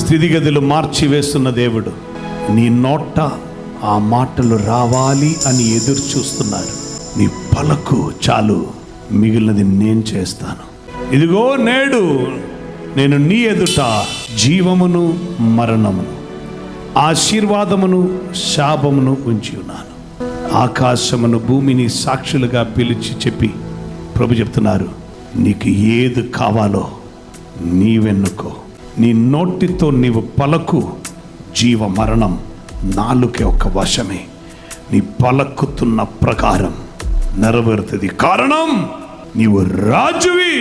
స్థితిగతులు మార్చివేస్తున్న దేవుడు నీ నోట ఆ మాటలు రావాలి అని ఎదురు చూస్తున్నారు. నీ పలుకు చాలు, మిగిలినది నేను చేస్తాను. ఇదిగో నేడు నేను నీ ఎదుట జీవమును మరణమును, ఆశీర్వాదమును శాపమును ఉంచి ఉన్నాను. ఆకాశమును భూమిని సాక్షులుగా పిలిచి చెప్పి ప్రభు చెప్తున్నారు, నీకు ఏది కావాలో నీవెన్నుకో. నీ నోటితో నీవు పలకు, జీవ మరణం నాలుకే ఒక వశమే. నీ పలుకుతున్న ప్రకారం నెరవేరుతుంది. కారణం నీవు రాజువి,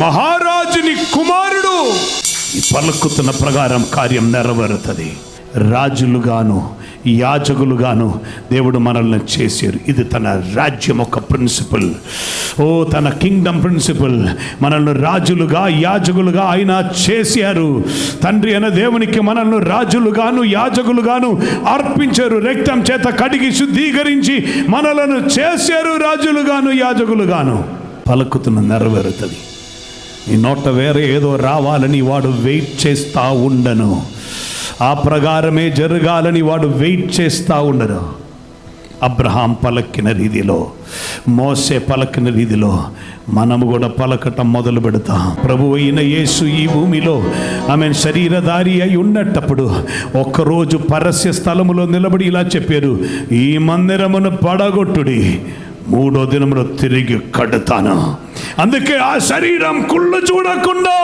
మహారాజుని కుమారుడు. ఈ పలుకుతున్న ప్రకారం కార్యం నెరవేరుతుంది. రాజులుగాను యాజకులుగాను దేవుడు మనల్ని చేశారు. ఇది తన రాజ్యం ఒక ప్రిన్సిపల్. తన కింగ్డమ్ ప్రిన్సిపల్. మనల్ని రాజులుగా యాజకులుగా ఆయన చేశారు. తండ్రి అయిన దేవునికి మనల్ని రాజులుగాను యాజకులుగాను అర్పించారు. రక్తం చేత కడిగి శుద్ధీకరించి మనలను చేశారు రాజులుగాను యాజకులుగాను. పలుకుతున్న నెరవేరుతుంది. ఈ నోట వేరే ఏదో రావాలని వాడు వెయిట్ చేస్తూ ఉండను. ఆ ప్రకారమే జరగాలని వాడు వెయిట్ చేస్తూ ఉండరు. అబ్రహాం పలకిన రీతిలో, మోసే పలకిన రీతిలో మనము కూడా పలకటం మొదలు పెడతాం. ప్రభు అయిన యేసు ఈ భూమిలో ఆమె శరీరధారి అయి ఉన్నప్పుడు ఒక్కరోజు పరస్య స్థలములో నిలబడి ఇలా చెప్పారు, ఈ మందిరమును పడగొట్టుడి, 3వ దినమున తిరిగి కడతాను. అందుకే ఆ శరీరం కుళ్ళు చూడకుండా,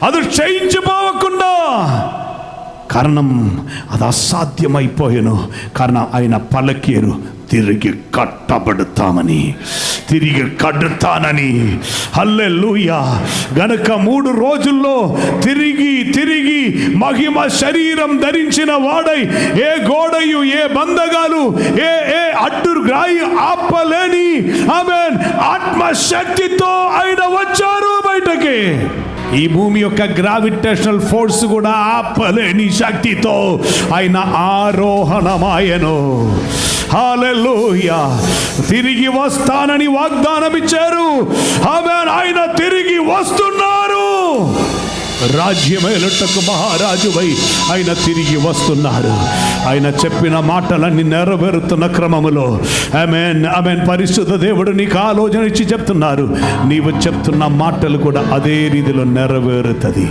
అది క్షయించిపోవకుండా, కారణం అది అసాధ్యమైపోయాను. కారణం ఆయన పలకేరు, తిరిగి కట్టబడతామని, తిరిగి కడతానని. హల్లెలూయా. గనుక 3 రోజుల్లో తిరిగి మహిమ శరీరం ధరించిన వాడై ఏ గోడయు ఏ బంధగాలు ఏ అడ్డుగ్రాయి ఆపలేని ఆమేన్ ఆత్మశక్తితో ఆయన వచ్చారు బయటకి. ఈ భూమి యొక్క గ్రావిటేషనల్ ఫోర్స్ కూడా ఆపలేని శక్తితో ఆయన ఆరోహణమాయను. హల్లెలూయా. తిరిగి వస్తానని వాగ్దానం ఇచ్చారు. ఆమేన్. ఆయన తిరిగి వస్తున్నారు. రాజ్యమేలుటకు మహారాజువై ఆయన తిరిగి వస్తున్నారు. ఆయన చెప్పిన మాటలన్నీ నెరవేరుతున్న క్రమములో ఆమేన్ ఆమేన్ పరిశుద్ధ దేవుడు నీకు ఆలోచన ఇచ్చి చెప్తున్నారు, నీవు చెప్తున్న మాటలు కూడా అదే రీతిలో నెరవేరుతుంది.